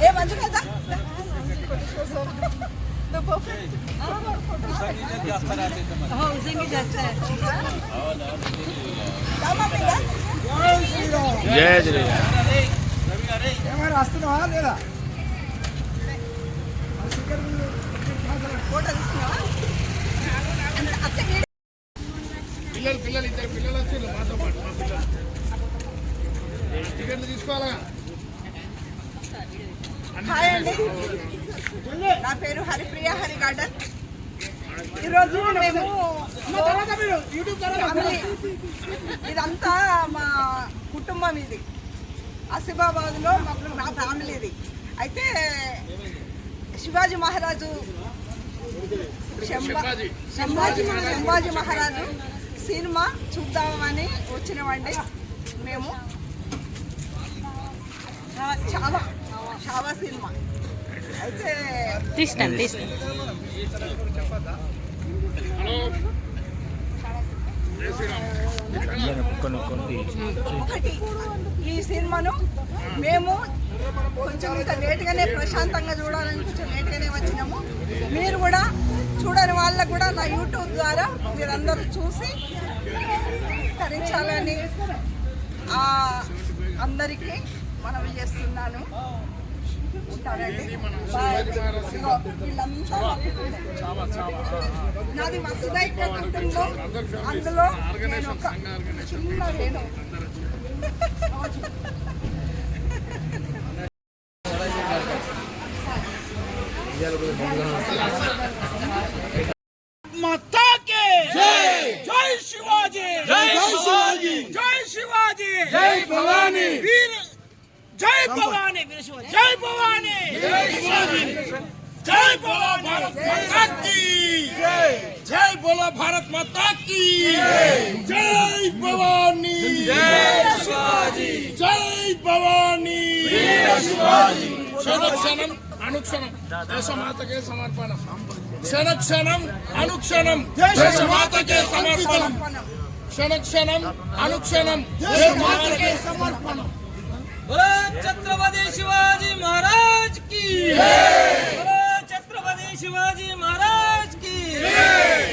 ఏ మంచి కదా వస్తున్నావా లేదా పిల్లలు ఇద్దరు పిల్లలు వచ్చి మాతో పాటు మా పిల్లలు టికెట్లు తీసుకోవాలా. హాయ్ అండి, నా పేరు హరిప్రియ హరిగార్డెన్. ఈరోజు మేము ఇదంతా మా కుటుంబం, ఇది ఆసిఫాబాద్లో నా ఫ్యామిలీది. అయితే శివాజీ మహారాజు శంభాజీ మహారాజు సినిమా చూద్దామని వచ్చినామండి. మేము చాలా సినిమా అయితే తీస్తాను ఒకటి ఈ సినిమాను మేము కొంచెం ఇంకా లేట్గానే ప్రశాంతంగా చూడాలని కొంచెం లేట్గానే వచ్చినాము. మీరు కూడా చూడని వాళ్ళకు కూడా నా యూట్యూబ్ ద్వారా మీరందరూ చూసి తరించాలని అందరికీ మనవి చేస్తున్నాను. ఉంటానండి. నాది వసుదైక కుటుంబం, అందులో నేను ఒక చిన్న వేణు. జై శివాజీ, జై శివాజీ, జై శివాజీ, జై భవానీ, జై భవానీ, జై భవానీ, జై శివాజీ, జై బోలో భారత్ మాతా की जय, जय बोलो भारत माता की जय, भवानी, जय शिवाजी, जय भवानी, शिवाजी. क्षणक्षणम अनुक्षणम देशमातके समर्पणम, क्षणक्षणम अनुक्षणम देशमातके समर्पणम, क्षणक्षणम अनुक्षणम देशमातके समर्पणम. बोलो छत्रपति शिवाजी महाराज की जय, बोलो छत्रपति शिवाजी महाराज की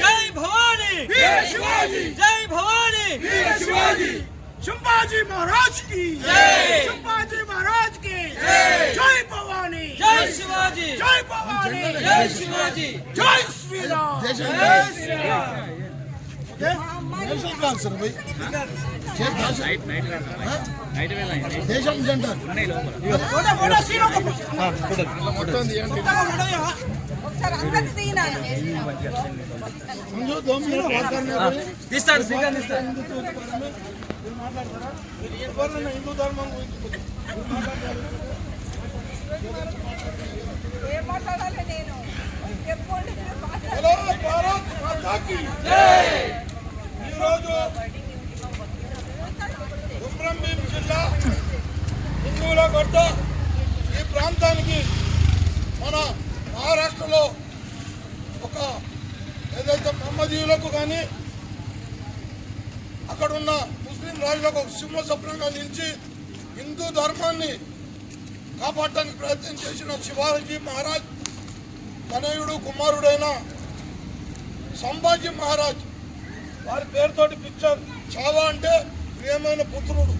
जय, भवानी, वीर शिवाजी, जय भवानी, वीर शिवाजी, संभाजी महाराज की जय, संभाजी महाराज की जय, जय भवानी, जय शिवाजी, जय भवानी, जय शिवाजी, जय श्री राम, जय श्री राम. దేశం జెండర్ తీస్తాడు హిందూ ధర్మం ఈరోజు కొమరంభీం జిల్లా హిందువుల గడ్డ ఈ ప్రాంతానికి మన మహారాష్ట్రలో ఒక ఏదైతే మహమ్మదీయులకు కానీ అక్కడున్న ముస్లిం రాజులకు ఒక సింహ స్వప్నంగా నిలిచి హిందూ ధర్మాన్ని కాపాడటానికి ప్రయత్నం చేసిన శివాజీ మహారాజ్ తనయుడు కుమారుడైన సంభాజీ మహారాజ్, వారి పేరుతోటి పిక్చర్ చావా అంటే ప్రియమైన పుత్రుడు.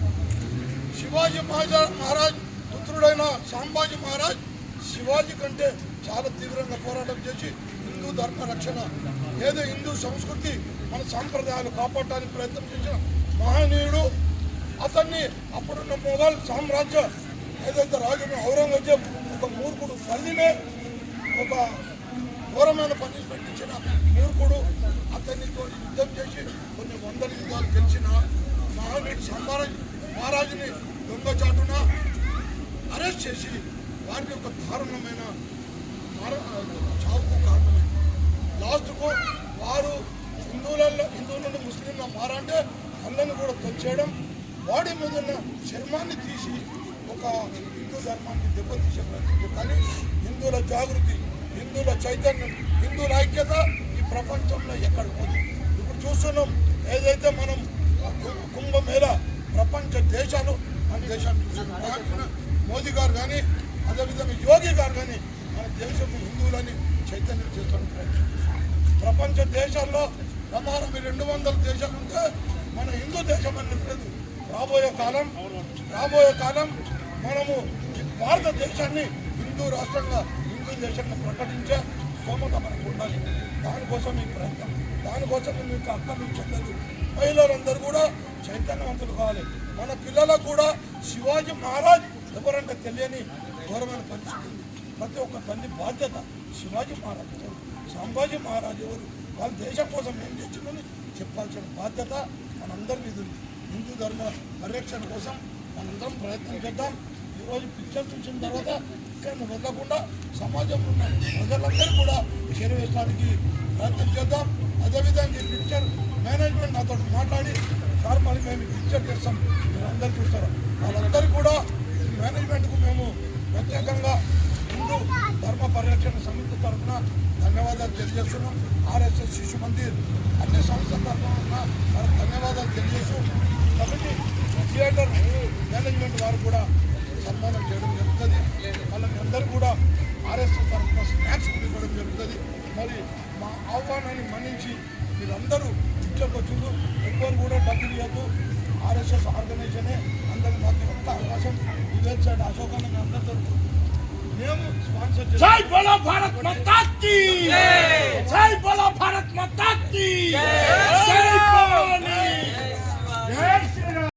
శివాజీ మహారాజ్ పుత్రుడైన సంభాజీ మహారాజ్ శివాజీ కంటే చాలా తీవ్రంగా పోరాటం చేసి హిందూ ధర్మ రక్షణ, ఏదో హిందూ సంస్కృతి మన సాంప్రదాయాలు కాపాడటానికి ప్రయత్నం చేసిన మహనీయుడు. అతన్ని అప్పుడున్న మొఘల్ సామ్రాజ్య ఏదైతే రాజు ఔరంగజేబ్ ఒక మూర్ఖుడు, తల్లినే ఒక ఘోరమైన పనిష్మెంట్ ఇచ్చిన మూర్ఖుడు. అతనితో యుద్ధం చేసి కొన్ని వందల యుద్ధాలు గెలిచిన మహనీయుడు సంభాజీ మహారాజుని దొంగచాటున అరెస్ట్ చేసి వారి యొక్క దారుణమైన చావుకు కారణమైంది. లాస్ట్కు వారు హిందువుల నుండి ముస్లింగా మారంటే కళ్ళను కూడా తొచ్చేయడం, బాడీ మీద ఉన్న చర్మాన్ని తీసి ఒక హిందూ ధర్మాన్ని దెబ్బతీసే ప్రయత్నం. కానీ హిందువుల జాగృతి, హిందువుల చైతన్యం, హిందువుల ఐక్యత ఈ ప్రపంచంలో ఎక్కడ పోదు. ఇప్పుడు చూస్తున్నాం ఏదైతే మనం కుంభమేళ ప్రపంచ దేశాలు మన దేశాన్ని చూస్తున్నారు. మోదీ గారు కానీ అదేవిధంగా యోగి గారు కానీ మన దేశం హిందువులని చైతన్యం చేస్తున్న ప్రయత్నం. ప్రపంచ దేశాల్లో ప్రమాణం 200 దేశాలు ఉంటే మన హిందూ దేశం అనేది లేదు. రాబోయే కాలం మనము ఈ భారతదేశాన్ని హిందూ రాష్ట్రంగా హిందూ దేశంగా ప్రకటించే స్తోమత మనకు ఉండాలి. దానికోసం ఈ ప్రయత్నం, దానికోసం మీకు అక్కలు చెల్లెలు మహిళలందరూ కూడా చైతన్యవంతులు కావాలి. మన పిల్లలకు కూడా శివాజీ మహారాజ్ ఎవరంటే తెలియని ఘోరమైన పరిస్థితి ఉంది. ప్రతి ఒక్క తల్లి బాధ్యత శివాజీ మహారాజ్ ఎవరు, సంభాజీ మహారాజ్ ఎవరు, వాళ్ళ దేశం కోసం ఏం చేసిందని చెప్పాల్సిన బాధ్యత మనందరి మీద ఉంది. హిందూ ధర్మ పరిరక్షణ కోసం మనందరం ప్రయత్నం చేద్దాం. ఈరోజు పిక్చర్ చూసిన తర్వాత ఇక్కడ వదలకుండా సమాజంలో ఉన్న ప్రజలందరూ కూడా చేరవేయడానికి ప్రయత్నం చేద్దాం. అదేవిధంగా ఈ పిక్చర్ మేనేజ్మెంట్ నాతో మాట్లాడి సార్ మరి మేము ఈ పిక్చర్ చేస్తాం, మీరు అందరూ చూస్తారు. వాళ్ళందరూ కూడా మేనేజ్మెంట్కు మేము ప్రత్యేకంగా హిందూ ధర్మ పరిరక్షణ సమితి తరఫున ధన్యవాదాలు తెలియజేస్తున్నాం. ఆర్ఎస్ఎస్ శిశు మందిర్ అన్ని సంస్థల తరఫున వాళ్ళకి ధన్యవాదాలు తెలియజేస్తూ కమిటీ థియేటర్ మేనేజ్మెంట్ వారు కూడా సన్మానం చేయడం జరుగుతుంది. వాళ్ళకి అందరూ కూడా ఆర్ఎస్ఎస్ తరఫున స్నాక్స్ ఇవ్వడం జరుగుతుంది. మరి మా ఆహ్వానాన్ని మన్నించి మీరందరూ పిక్చర్కి వచ్చిండ్రు. ఎక్కువ కూడా డబ్బులు ఇవ్వద్దు. ఆర్ఎస్ఎస్ ఆర్గనైజేషనే అందరికి మాకు ఒక్క అవకాశం ఈ వెబ్సైట్ అశోకాన్ని అందరితో మేము స్పాన్సర్ చేస్తాం. జై బోలో భారత్ మాతా కీ జై బోలో భారత్ మాతా కీ జై భవానీ జై శ్రీరామ్.